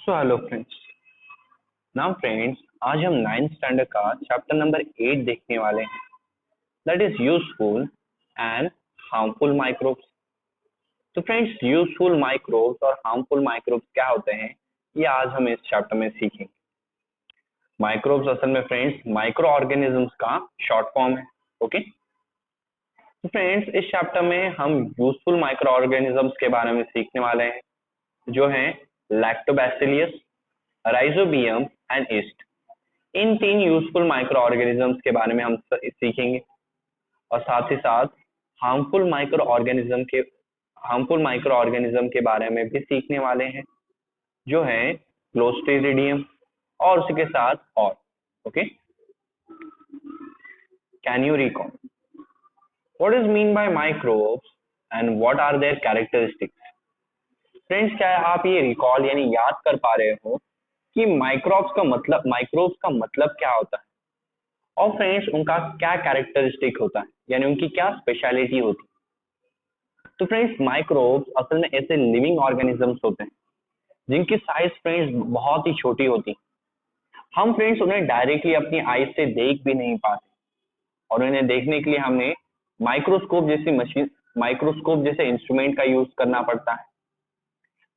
So hello friends. Now friends, आज हम ninth standard का चैप्टर नंबर 8 देखने वाले हैं, that is useful and harmful microbes. तो फ्रेंड्स, यूजफुल माइक्रोब्स और हार्मफुल माइक्रोब्स क्या होते हैं, ये आज हम इस चैप्टर में सीखेंगे। माइक्रोब्स असल में फ्रेंड्स माइक्रो ऑर्गेनिजम्स का शॉर्ट फॉर्म है। ओके, तो फ्रेंड्स इस चैप्टर में हम यूजफुल माइक्रो ऑर्गेनिजम्स के बारे में सीखने वाले हैं, जो हैं लैक्टोबैसिलियस, राइजोबियम एंड ईस्ट। इन 3 यूजफुल माइक्रो ऑर्गेनिजम्स के बारे में हम सीखेंगे और साथ ही साथ हार्मफुल माइक्रो ऑर्गेनिज्म के बारे में भी सीखने वाले हैं, जो है क्लोस्ट्रीडियम और उसके साथ और। Okay, can you recall what is mean by microbes and what are their characteristics? Friends, क्या आप ये रिकॉल यानी याद कर पा रहे हो कि माइक्रोब्स का मतलब क्या होता है और फ्रेंड्स उनका क्या कैरेक्टरिस्टिक होता है, यानी उनकी क्या स्पेशलिटी होती है? तो फ्रेंड्स, माइक्रोब्स असल में ऐसे लिविंग ऑर्गेनिजम्स होते हैं जिनकी साइज फ्रेंड्स बहुत ही छोटी होती है। हम फ्रेंड्स उन्हें डायरेक्टली अपनी आईज से देख भी नहीं पाते और उन्हें देखने के लिए हमें माइक्रोस्कोप जैसे इंस्ट्रूमेंट का यूज करना पड़ता है।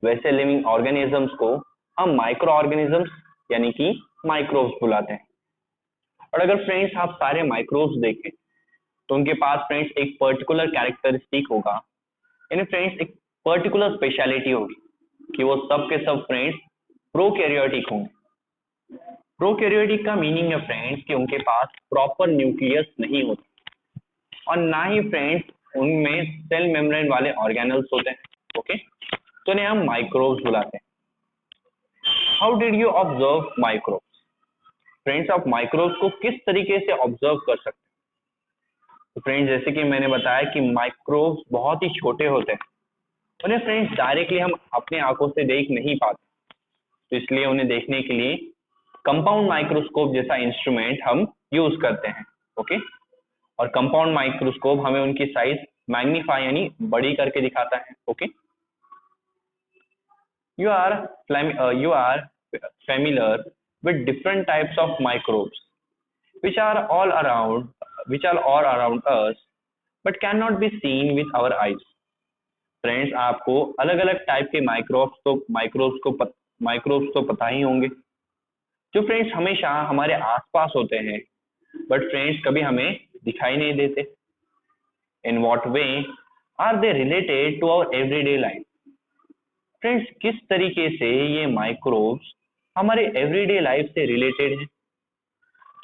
वैसे लिविंग ऑर्गेनिजम्स को हम माइक्रो ऑर्गेनिजम्स यानी कि माइक्रोब्स बुलाते हैं। और अगर फ्रेंड्स आप सारे माइक्रोब्स देखें तो उनके पास फ्रेंड्स एक पर्टिकुलर कैरेक्टरिस्टिक होगा, यानी फ्रेंड्स एक पर्टिकुलर स्पेशलिटी होगी कि वो सब के सब फ्रेंड्स प्रोकैरियोटिक होंगे। प्रोकैरियोटिक का मीनिंग है फ्रेंड्स कि उनके पास प्रॉपर न्यूक्लियस नहीं होता और ना ही फ्रेंड्स उनमें सेल मेम्ब्रेन वाले ऑर्गेनल्स होते हैं। ओके, तो इन्हें हम माइक्रोब्स बुलाते हैं। How did you observe microbes? Friends, आप माइक्रोब्स को किस तरीके से ऑब्जर्व कर सकते हैं? तो फ्रेंड्स, जैसे कि मैंने बताया कि माइक्रोब्स बहुत ही छोटे होते हैं, उन्हें फ्रेंड्स डायरेक्टली हम अपने आंखों से देख नहीं पाते, तो इसलिए उन्हें देखने के लिए कंपाउंड माइक्रोस्कोप जैसा इंस्ट्रूमेंट हम यूज करते हैं। ओके, और कंपाउंड माइक्रोस्कोप हमें उनकी साइज मैग्नीफाई यानी बड़ी करके दिखाता है। Okay, you are familiar with different types of microbes which are all around us but cannot be seen with our eyes. Friends, आपको अलग अलग टाइप के माइक्रोब्स तो पता ही होंगे, जो फ्रेंड्स हमेशा हमारे आसपास होते हैं बट फ्रेंड्स कभी हमें दिखाई नहीं देते। In what way are they related to our everyday life? Friends, किस तरीके से ये माइक्रोब्स हमारे एवरीडे लाइफ से रिलेटेड है?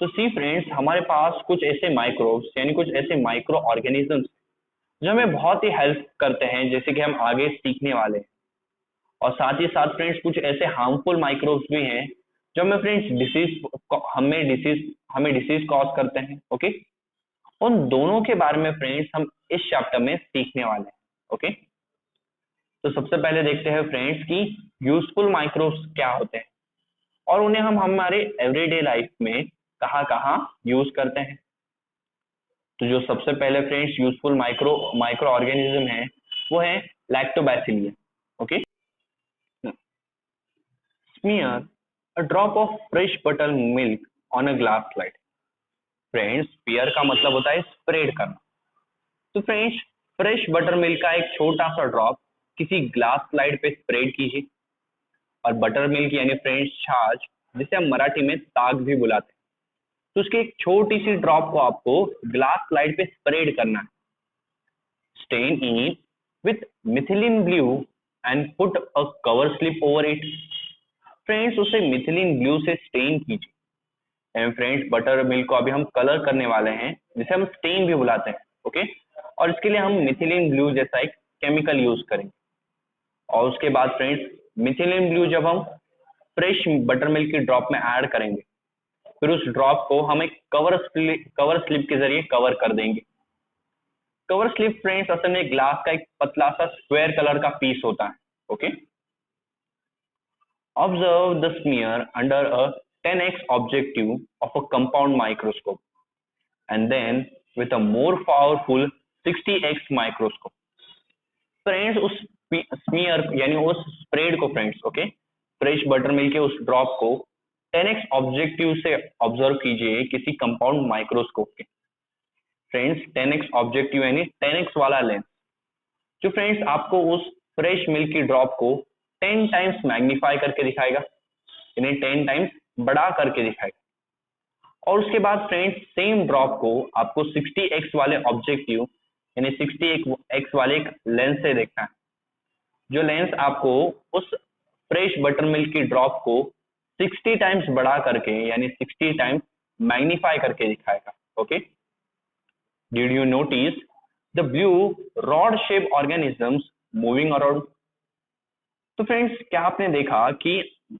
तो सी फ्रेंड्स, हमारे पास कुछ ऐसे माइक्रोब्स यानी कुछ ऐसे माइक्रो ऑर्गेनिजम्स जो हमें बहुत ही हेल्प करते हैं, जैसे कि हम आगे सीखने वाले हैं। और साथ ही साथ फ्रेंड्स कुछ ऐसे हार्मफुल माइक्रोब्स भी हैं जो हमें फ्रेंड्स हमें डिसीज कॉज करते हैं। ओके, उन दोनों के बारे में फ्रेंड्स हम इस चैप्टर में सीखने वाले हैं। ओके, तो सबसे पहले देखते हैं फ्रेंड्स कि यूजफुल माइक्रोब्स क्या होते हैं और उन्हें हम हमारे एवरीडे लाइफ में कहाँ कहाँ यूज करते हैं। तो जो सबसे पहले फ्रेंड्स यूजफुल माइक्रो ऑर्गेनिज्म है वो है lactobacilli. Okay, smear a drop of fresh butter milk on a glass slide. Friends, smear का मतलब होता है स्प्रेड करना। तो फ्रेंड्स, फ्रेश बटर मिल्क का एक छोटा सा ड्रॉप किसी ग्लास स्लाइड पे स्प्रेड कीजिए। और बटर मिल्क यानी फ्रेंड्स छाछ, जिसे हम मराठी में ताक भी बुलाते हैं, तो उसकी एक छोटी सी ड्रॉप को आपको ग्लास स्लाइड पे स्प्रेड करना है। Stain it with methylene blue and put a cover slip over it. Friends, उसे मिथिलीन ब्लू से स्टेन कीजिए। एंड फ्रेंड्स, बटर मिल्क को अभी हम कलर करने वाले हैं, जिसे हम स्टेन भी बुलाते हैं। ओके, और इसके लिए हम मिथिलीन ब्लू जैसा एक केमिकल यूज करेंगे। और उसके बाद फ्रेंड्स, मिथिलीन ब्लू जब हम फ्रेश बटर मिल्क की ड्रॉप में ऐड करेंगे, फिर उस ड्रॉप को हम एक कवर स्लिप के जरिए कवर कर देंगे। कवर स्लिप फ्रेंड्स असल में ग्लास का एक पतला सा स्क्वायर कलर का पीस होता है। Okay, observe the smear under a 10x objective of a compound microscope and then with a more powerful 60x microscope. Friends, उस स्मीयर यानी उस स्प्रेड को friends okay fresh butter milk के उस drop को 10x ऑब्जेक्टिव से observe कीजिए किसी कंपाउंड माइक्रोस्कोप के। फ्रेंड्स 10x ऑब्जेक्टिव यानी 10x वाला लेंस जो फ्रेंड्स आपको उस फ्रेश मिल्क की ड्रॉप को 10 टाइम्स मैग्नीफाई करके दिखाएगा, यानी 10 टाइम्स बड़ा करके दिखाएगा। और उसके बाद फ्रेंड्स सेम ड्रॉप को आपको 60x वाले ऑब्जेक्टिव यानी 60x वाले एक लेंस से देखना है, जो लेंस आपको उस फ्रेश बटर मिल्क की ड्रॉप को 60 टाइम्स बड़ा करके यानी 60 टाइम्स मैग्नीफाई करके दिखाएगा। Okay, did you notice the blue rod shape organisms moving around? तो फ्रेंड्स क्या आपने देखा कि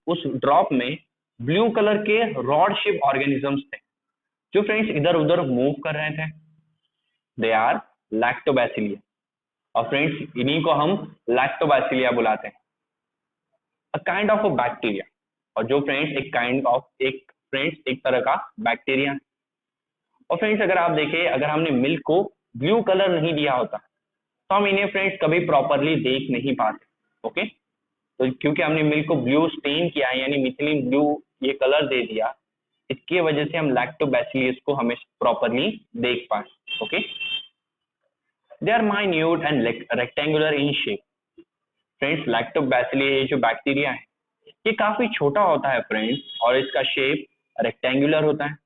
उस ड्रॉप में ब्लू कलर के रॉड शेप ऑर्गेनिजम्स थे जो फ्रेंड्स इधर उधर मूव कर रहे थे। दे आर लैक्टोबैसिलिया, और फ्रेंड्स इन्हीं को हम लैक्टोबैसिलिया बुलाते हैं, a kind of a bacteria. और जो फ्रेंड्स एक तरह का बैक्टीरिया है। और फ्रेंड्स अगर आप देखें, अगर हमने मिल्क को ब्लू कलर नहीं दिया होता तो हम इन्हें फ्रेंड्स कभी प्रॉपरली देख नहीं पाते। ओके, तो क्योंकि हमने मिल्क को ब्लू स्टेन किया है यानी मिथिलीन ब्लू ये कलर दे दिया, इसकी वजह से हम लैक्टोबैसिलियस को हमें प्रॉपरली देख पाए। Okay, they are minute and rectangular in shape. Friends lactobacilli जो बैक्टीरिया है ये काफी छोटा होता है फ्रेंड्स, और इसका शेप रेक्टेंगुलर होता है।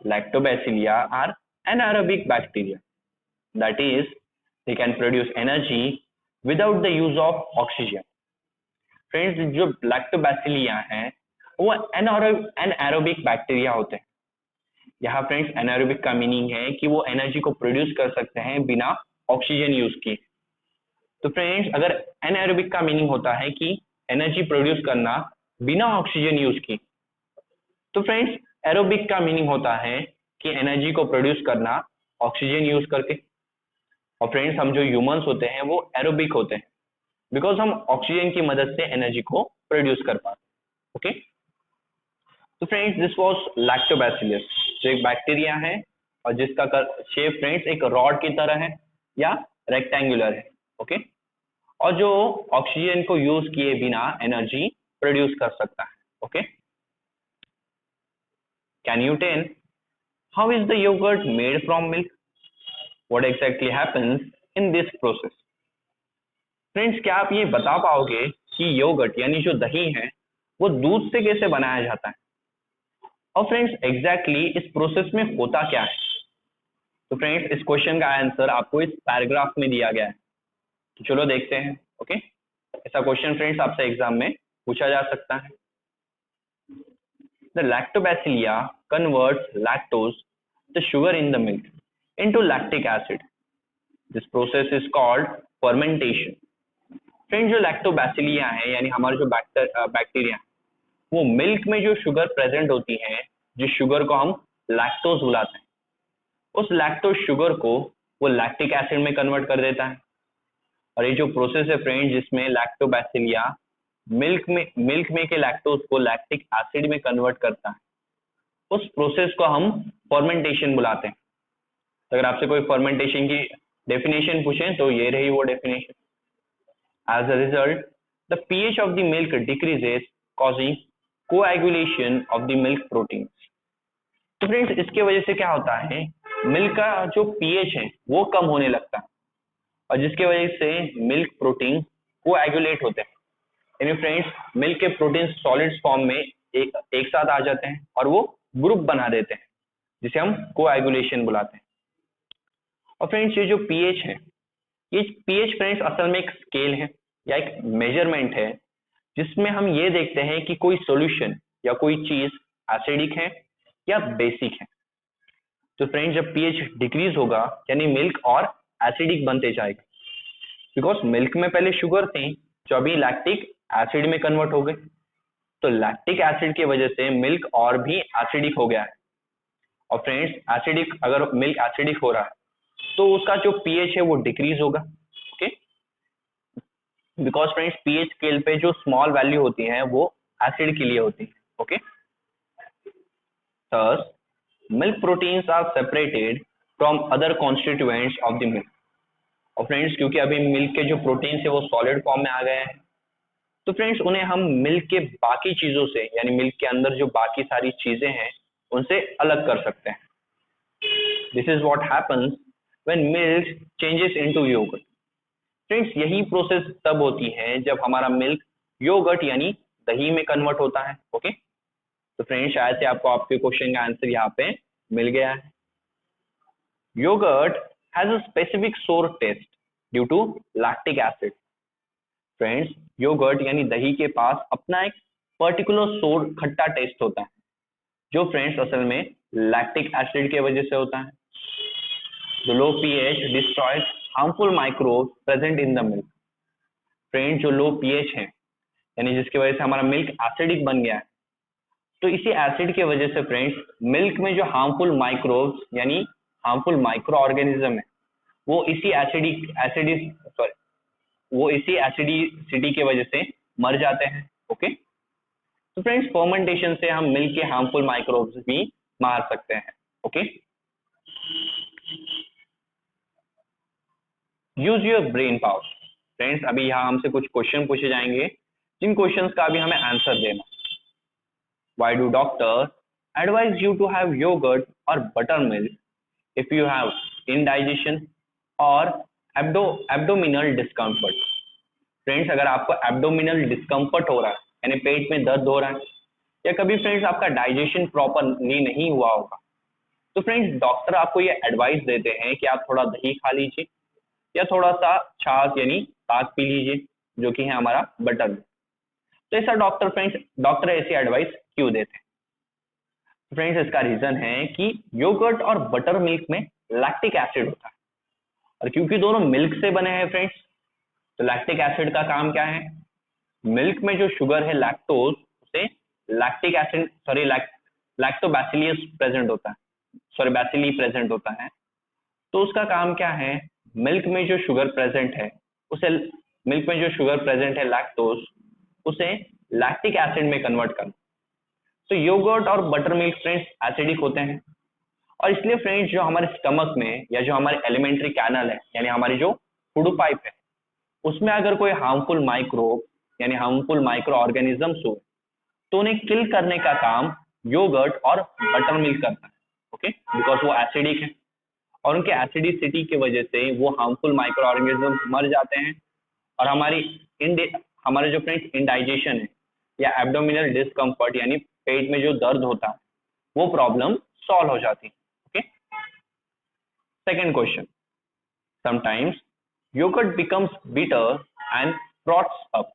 लैक्टोबैसिलिया are anaerobic bacteria, that is they can produce energy without the use of oxygen. Friends जो लैक्टोबैसिलिया है वो एनारोबिक बैक्टीरिया होते हैं। यहाँ फ्रेंड्स एनारोबिक का मीनिंग है कि वो एनर्जी को प्रोड्यूस कर सकते हैं बिना ऑक्सीजन यूज किए। तो फ्रेंड्स अगर एनारोबिक का मीनिंग होता है कि एनर्जी प्रोड्यूस करना बिना ऑक्सीजन यूज की, तो फ्रेंड्स एरोबिक का मीनिंग होता है कि एनर्जी को प्रोड्यूस करना ऑक्सीजन यूज करके। और फ्रेंड्स हम जो ह्यूमंस होते हैं वो एरोबिक होते हैं बिकॉज हम ऑक्सीजन की मदद से एनर्जी को प्रोड्यूस कर पाते हैं। ओके, तो फ्रेंड्स दिस वाज लैक्टोबैसिलस जो एक बैक्टीरिया है और जिसका शेप फ्रेंड्स एक रॉड की तरह है या रेक्टेंगुलर है। ओके, और जो ऑक्सीजन को यूज किए बिना एनर्जी प्रोड्यूस कर सकता है। Okay, can you tell how is the yogurt made from milk? What exactly happens in this process? Friends क्या आप ये बता पाओगे कि योगर्ट यानी जो दही है वो दूध से कैसे बनाया जाता है? और फ्रेंड्स एग्जैक्टली इस प्रोसेस में होता क्या है? तो फ्रेंड्स इस क्वेश्चन का आंसर आपको इस पैराग्राफ में दिया गया है, तो चलो देखते हैं। ओके, ऐसा क्वेश्चन फ्रेंड्स आपसे एग्जाम में पूछा जा सकता है। The lactobacilli converts lactose the sugar in the milk into lactic acid. This process is called fermentation. Friends जो लैक्टोबैसिलिया है यानी हमारा जो बैक्टीरिया वो मिल्क में जो शुगर प्रेजेंट होती है, जिस शुगर को हम लैक्टोज बुलाते हैं, उस लैक्टोज शुगर को वो लैक्टिक एसिड में कन्वर्ट कर देता है। और ये जो प्रोसेस है फ्रेंड्स जिसमें लैक्टोबैसिलिया मिल्क में के लैक्टोज को लैक्टिक एसिड में कन्वर्ट करता है, उस प्रोसेस को हम फर्मेंटेशन बुलाते हैं। तो अगर आपसे कोई फर्मेंटेशन की डेफिनेशन पूछे तो ये रही वो definition. As a result the pH of the milk decreases causing coagulation of the milk proteins। तो फ्रेंड्स इसके वजह से क्या होता है, मिल्क का जो pH है वो कम होने लगता है और जिसके वजह से मिल्क प्रोटीन कोएगुलेट होते हैं। यानी फ्रेंड्स मिल्क के प्रोटीन सॉलिड्स फॉर्म में एक साथ आ जाते हैं और वो ग्रुप बना देते हैं जिसे हम कोएगुलेशन बुलाते हैं। और फ्रेंड्स ये जो pH है, ये pH फ्रेंड्स असल में एक स्केल है या एक मेजरमेंट है जिसमें हम ये देखते हैं कि कोई सॉल्यूशन या कोई चीज एसिडिक है या बेसिक है। तो फ्रेंड्स जब pH डिक्रीज होगा यानी मिल्क और एसिडिक बनते जाएगा, बिकॉज मिल्क में पहले शुगर थी जो अभी लैक्टिक एसिड में कन्वर्ट हो गए। तो लैक्टिक एसिड की वजह से मिल्क और भी एसिडिक हो गया है। और फ्रेंड्स एसिडिक, अगर मिल्क एसिडिक हो रहा है तो उसका जो pH है वो डिक्रीज होगा। Okay, because friends pH scale पे जो स्मॉल वैल्यू होती है वो एसिड के लिए होती है। Okay, thus milk proteins are separated from other constituents of the milk। और फ्रेंड्स क्योंकि अभी मिल्क के जो प्रोटीन्स है वो सॉलिड फॉर्म में आ गए हैं, तो फ्रेंड्स उन्हें हम मिल्क के बाकी चीजों से यानी मिल्क के अंदर जो बाकी सारी चीजें हैं उनसे अलग कर सकते हैं। This is what happens when milk changes into yogurt. Friends यही प्रोसेस तब होती है जब हमारा मिल्क योगर्ट यानी दही में कन्वर्ट होता है। ओके, तो फ्रेंड्स शायद से आपको आपके क्वेश्चन का आंसर यहाँ पे मिल गया है। Yogurt has a specific sour taste due to lactic acid. Friends yogurt यानी दही के पास अपना एक पर्टिकुलर सोर खट्टा टेस्ट होता है, जो फ्रेंड्स असल में लैक्टिक एसिड की वजह से होता है। The low pH destroys harmful microbes present in the milk. Friends जो लो pH है यानी जिसकी वजह से हमारा मिल्क एसिडिक बन गया है, तो इसी एसिड की वजह से फ्रेंड्स मिल्क में जो हार्मफुल माइक्रोब्स यानी हार्मफुल माइक्रो ऑर्गेनिज्म है वो इसी एसिडिसिटी की वजह से मर जाते हैं। ओके, तो फ्रेंड्स फर्मेंटेशन से हम मिल्क के हार्मफुल माइक्रोब्स भी मार सकते हैं। Okay, use your brain power. Friends अभी यहाँ हमसे कुछ क्वेश्चन पूछे जाएंगे जिन क्वेश्चंस का भी हमें आंसर देना। Why do doctors advise you to have yogurt or buttermilk if you have indigestion or abdominal discomfort? Friends अगर आपको एब्डोमिनल डिस्कम्फर्ट हो रहा है यानी पेट में दर्द हो रहा है, या कभी फ्रेंड्स आपका डाइजेशन प्रॉपरली नहीं हुआ होगा, तो फ्रेंड्स डॉक्टर आपको ये एडवाइस देते हैं कि आप थोड़ा दही खा लीजिए या थोड़ा सा छाछ यानी ताक पी लीजिए, जो कि है हमारा बटर। तो ऐसा डॉक्टर ऐसी एडवाइस क्यों देते हैं? फ्रेंड्स इसका रीजन है कि योगर्ट और बटर मिल्क में लैक्टिक एसिड होता है, और क्योंकि दोनों मिल्क से बने हैं फ्रेंड्स, तो लैक्टिक एसिड का काम क्या है? मिल्क में जो शुगर है लैक्टोज, उसे लैक्टिक एसिड लैक्टोबैसिलियस प्रेजेंट होता है, बैसिली प्रेजेंट होता है। तो उसका काम क्या है? मिल्क में जो शुगर प्रेजेंट है लैक्टोज, उसे लैक्टिक एसिड में कन्वर्ट करना। तो योगर्ट और बटर मिल्क फ्रेंड्स एसिडिक होते हैं, और इसलिए फ्रेंड्स जो हमारे स्टमक में या जो हमारे एलिमेंट्री कैनल है यानी हमारी जो फूड पाइप है, उसमें अगर कोई हार्मफुल माइक्रोब यानी हार्मफुल माइक्रो ऑर्गेनिजम्स हो, तो उन्हें किल करने का काम योगर्ट और बटर मिल्क करता है। ओके, बिकॉज वो एसिडिक है और उनके एसिडिसिटी की वजह से वो हार्मफुल माइक्रो ऑर्गेनिजम्स मर जाते हैं, और हमारे जो फ्रेंड्स इंडाइजेशन है या एब्डोमिनल डिस्कम्फर्ट यानी पेट में जो दर्द होता है वो प्रॉब्लम सॉल्व हो जाती है। Okay, second question, sometimes yogurt becomes bitter and froths up.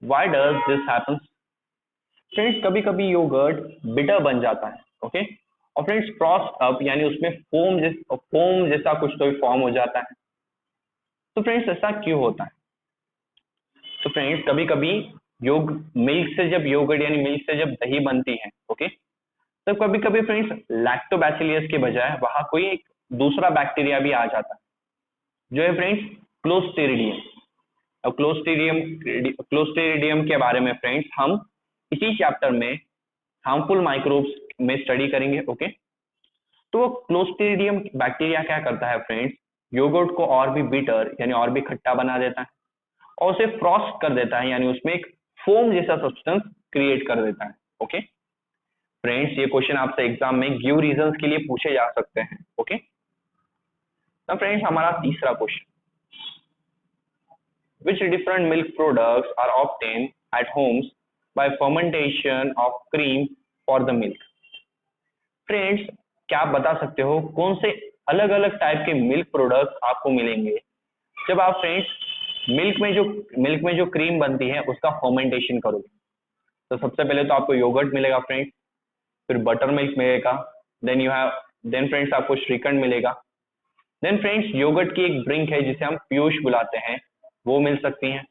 Why does this happens? Friends कभी कभी योगर्ट बिटर बन जाता है। ओके, और फ्रेंड्स फ्रॉथ अप यानी उसमें फोम जैसा कुछ तो फॉर्म हो जाता है। तो फ्रेंड्स ऐसा क्यों होता है? तो फ्रेंड्स कभी कभी मिल्क से जब दही बनती है, ओके, तो कभी कभी फ्रेंड्स लैक्टोबैसिलियस के बजाय वहां कोई एक दूसरा बैक्टीरिया भी आ जाता है, जो है फ्रेंड्स क्लोस्ट्रीडियम। अब क्लोस्ट्रीडियम के बारे में फ्रेंड्स हम इसी चैप्टर में हार्मफुल माइक्रोब्स में स्टडी करेंगे। ओके, तो वो क्लोस्ट्रीडियम बैक्टीरिया क्या करता है फ्रेंड्स? योगर्ट को और भी बिटर यानी और भी खट्टा बना देता है और उसे फ्रॉस्ट कर देता है, यानी उसमें एक फोम जैसा सब्सटेंस क्रिएट कर देता है। ओके फ्रेंड्स, ये क्वेश्चन आपसे एग्जाम में गिव रीजंस के लिए पूछे जा सकते हैं। ओके, तो फ्रेंड्स हमारा तीसरा question, which different milk products are obtained at homes by fermentation of cream for the milk? Friends क्या आप बता सकते हो कौन से अलग अलग टाइप के मिल्क प्रोडक्ट्स आपको मिलेंगे जब आप फ्रेंड्स मिल्क में जो क्रीम बनती है उसका फर्मेंटेशन करोगे? तो सबसे पहले तो आपको योगर्ट मिलेगा फ्रेंड्स, फिर बटर मिल्क मिलेगा, देन फ्रेंड्स आपको श्रीखंड मिलेगा, देन फ्रेंड्स योगर्ट की एक ड्रिंक है जिसे हम पीयूष बुलाते हैं, वो मिल सकती हैं।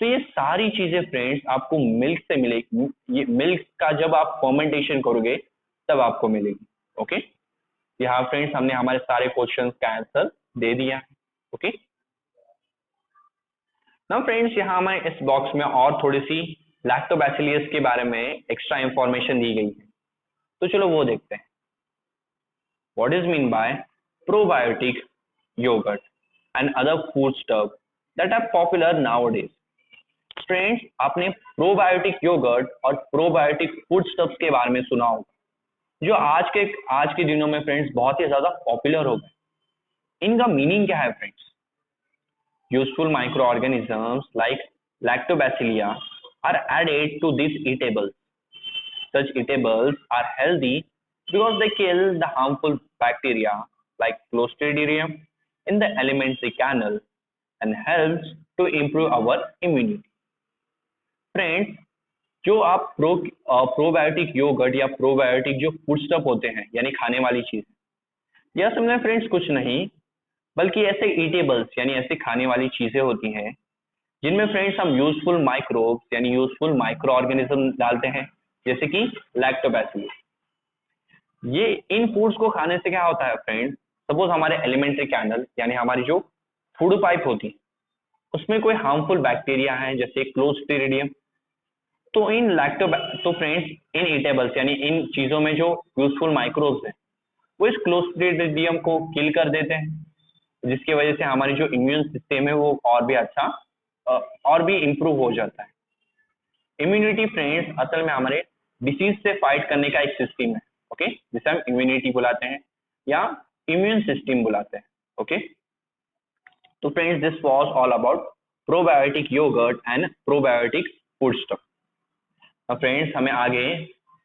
तो ये सारी चीजें फ्रेंड्स आपको मिल्क से मिलेगी। ये मिल्क का जब आप फर्मेंटेशन करोगे तब आपको मिलेगी। ओके, यहाँ फ्रेंड्स हमने हमारे सारे क्वेश्चंस का आंसर दे दिया। ओके, नाउ फ्रेंड्स यहाँ हमें इस बॉक्स में और थोड़ी सी लैक्टोबैसिलियस के बारे में एक्स्ट्रा इंफॉर्मेशन दी गई है, तो चलो वो देखते हैं। What is mean by probiotic yogurt and other foodstuff that are popular nowadays? Friends, आपने प्रोबायोटिक योगर्ट और प्रोबायोटिक फूड स्टफ्स के बारे में सुना होगा, जो आज के दिनों में फ्रेंड्स बहुत ही ज्यादा पॉपुलर हो गए। इनका मीनिंग क्या है friends? Useful micro organisms like lactobacilli are added to this eatables. Such eatables are healthy because they kill the harmful bacteria like Clostridium in the alimentary canal and helps to improve our immunity. Friends, जो आप probiotic yogurt या probiotic जो food stuff होते हैं यानी खाने वाली चीज, यह सब में फ्रेंड्स कुछ नहीं बल्कि ऐसे ईटेबल्स यानी ऐसे खाने वाली चीजें होती हैं जिनमें फ्रेंड्स हम यूजफुल माइक्रोब्स यानी यूजफुल माइक्रो ऑर्गेनिज्म डालते हैं, जैसे कि लैक्टोबैसिलस। ये इन फूड्स को खाने से क्या होता है फ्रेंड्स? सपोज हमारे एलिमेंट्री कैनल यानी हमारी जो फूड पाइप होती है उसमें कोई हार्मफुल बैक्टीरिया है जैसे क्लोस्ट्रीडियम, तो तो फ्रेंड्स इन ईटेबल्स यानी इन चीजों में जो यूजफुल माइक्रोब्स हैं वो इस क्लोस्ट्रीडियम को किल कर देते हैं, जिसकी वजह से हमारी जो इम्यून सिस्टम है वो और भी अच्छा और भी इंप्रूव हो जाता है। इम्यूनिटी फ्रेंड्स असल में हमारे डिसीज से फाइट करने का एक सिस्टम है, ओके, जिसे हम इम्यूनिटी बुलाते हैं या इम्यून सिस्टम बुलाते हैं, ओके। तो friends, this was all about probiotic yogurt and probiotic foodstuff. अब फ्रेंड्स, हमें आगे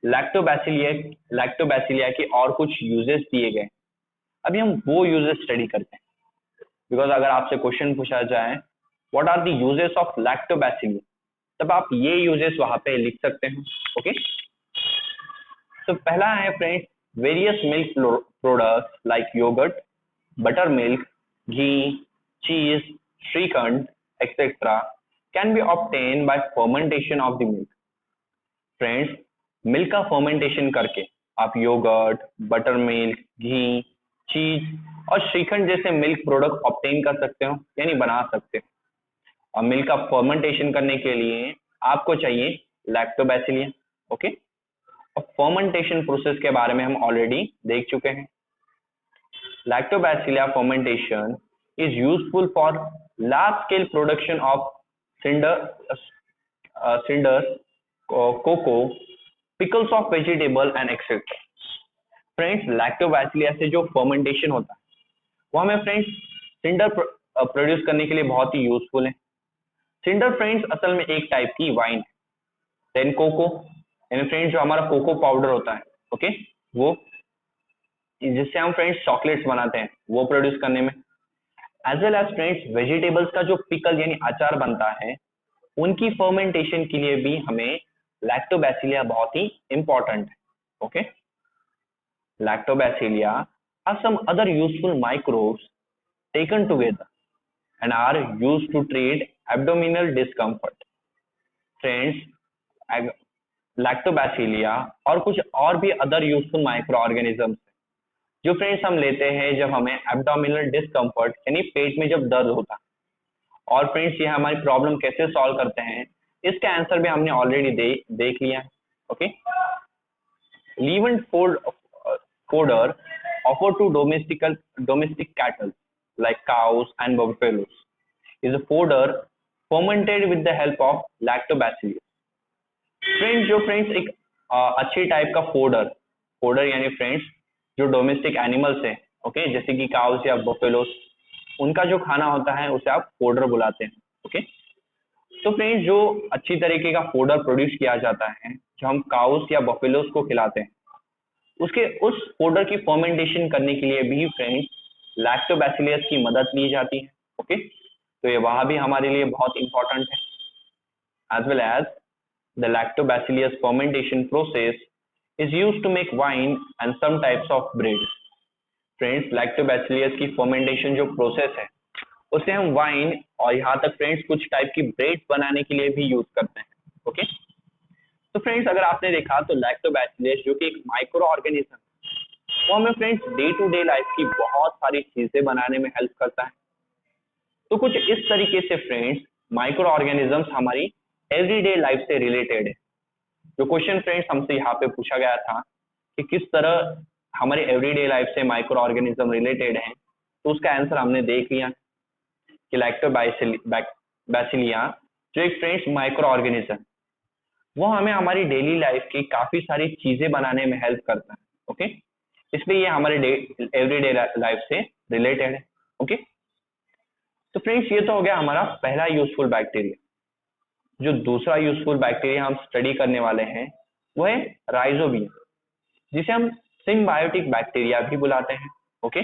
लैक्टोबैसिलिया के और कुछ यूजेस दिए गए। अभी हम वो यूजेस स्टडी करते हैं, बिकॉज अगर आपसे क्वेश्चन पूछा जाए what are the uses of lactobacilli, तब आप ये यूजेस वहां पे लिख सकते हैं, ओके। तो पहला है friends, various milk products like yogurt, butter milk, ghee, cheese, shrikhand etcetera can be obtain by fermentation of the milk. Friends, milk का फर्मेंटेशन करके आप योगर्ट, बटर मिल्क, घी, चीज और श्रीखंड जैसे मिल्क प्रोडक्ट ऑब्टेन कर सकते हो यानी बना सकते हो। और मिल्क का फर्मेंटेशन करने के लिए आपको चाहिए लैक्टोबैसिलिया, ओके। और फर्मेंटेशन प्रोसेस के बारे में हम ऑलरेडी देख चुके हैं। Lactobacilli fermentation is useful for large scale production of cider, cocoa, pickles of vegetable and etcetera. Friends, lactobacilli से जो फर्मेंटेशन होता है वो हमें फ्रेंड्स सिंडर प्रोड्यूस करने के लिए बहुत ही यूजफुल है। सिंडर फ्रेंड्स असल में एक टाइप की वाइन है। देन कोको यानी फ्रेंड्स जो हमारा कोको पाउडर होता है, ओके, वो जिससे हम फ्रेंड्स चॉकलेट्स बनाते हैं वो प्रोड्यूस करने में, as well as friends vegetables का जो पिकल यानी अचार बनता है उनकी फर्मेंटेशन के लिए भी हमें लैक्टोबैसिलिया बहुत ही इंपॉर्टेंट है, okay. Lactobacillia are some other useful microbes taken together and are used to treat abdominal discomfort. Friends, लैक्टोबैसिलिया और कुछ और भी अदर यूजफुल माइक्रो ऑर्गेनिजम्स जो फ्रेंड्स हम लेते हैं जब हमें एब्डोमिनल डिस्कम्फर्ट यानी पेट में जब दर्द होता है। और फ्रेंड्स, ये हमारी प्रॉब्लम कैसे सॉल्व करते हैं इसका आंसर भी हमने ऑलरेडी देख लिया है, okay. लीवन fodder offered to domestic cattle like cows and buffaloes is a fodder fermented with the help of lactobacillus. Friends एक अच्छी टाइप का फोडर यानी फ्रेंड्स जो डोमेस्टिक एनिमल्स है, ओके, जैसे कि काउस या बफेलोस, उनका जो खाना होता है उसे आप फोडर बुलाते हैं, ओके। तो फ्रेंड्स, जो अच्छी तरीके का फोडर प्रोड्यूस किया जाता है जो हम काउस या बफेलोस को खिलाते हैं उस फोडर की फर्मेंटेशन करने के लिए भी फ्रेंड्स लैक्टोबैसिलियस की मदद ली जाती है, ओके। तो ये वहां भी हमारे लिए बहुत इंपॉर्टेंट है। As well as the lactobacillus fermentation process is used to make wine and some types of bread. Friends, lactobacillus की फर्मेंटेशन जो प्रोसेस है उसे हम वाइन और यहाँ तक फ्रेंड्स कुछ टाइप की ब्रेड बनाने के लिए भी यूज करते हैं, ओके। तो फ्रेंड्स, अगर आपने देखा तो लैक्टोबैसिलस जो कि एक माइक्रो ऑर्गेनिज्म वो हमें friends day to day life की बहुत सारी चीजें बनाने में हेल्प करता है। तो कुछ इस तरीके से फ्रेंड्स माइक्रो ऑर्गेनिजम्स हमारी एवरीडे लाइफ से रिलेटेड है। जो क्वेश्चन फ्रेंड्स हमसे यहाँ पे पूछा गया था कि किस तरह हमारे एवरीडे लाइफ से माइक्रो ऑर्गेनिज्म रिलेटेड है, तो उसका आंसर हमने देख लिया कि लैक्टोबैसिलिया जो एक फ्रेंड्स माइक्रो ऑर्गेनिज्म, वो हमें हमारी डेली लाइफ की काफी सारी चीजें बनाने में हेल्प करता है। ओके, इसलिए ये हमारे एवरीडे लाइफ से रिलेटेड है। ओके, तो फ्रेंड्स ये तो हो गया हमारा पहला यूजफुल बैक्टीरिया। जो दूसरा यूजफुल बैक्टीरिया हम स्टडी करने वाले हैं वो है राइजोबियम, जिसे हम सिम्बायोटिक बैक्टीरिया भी बुलाते हैं। ओके,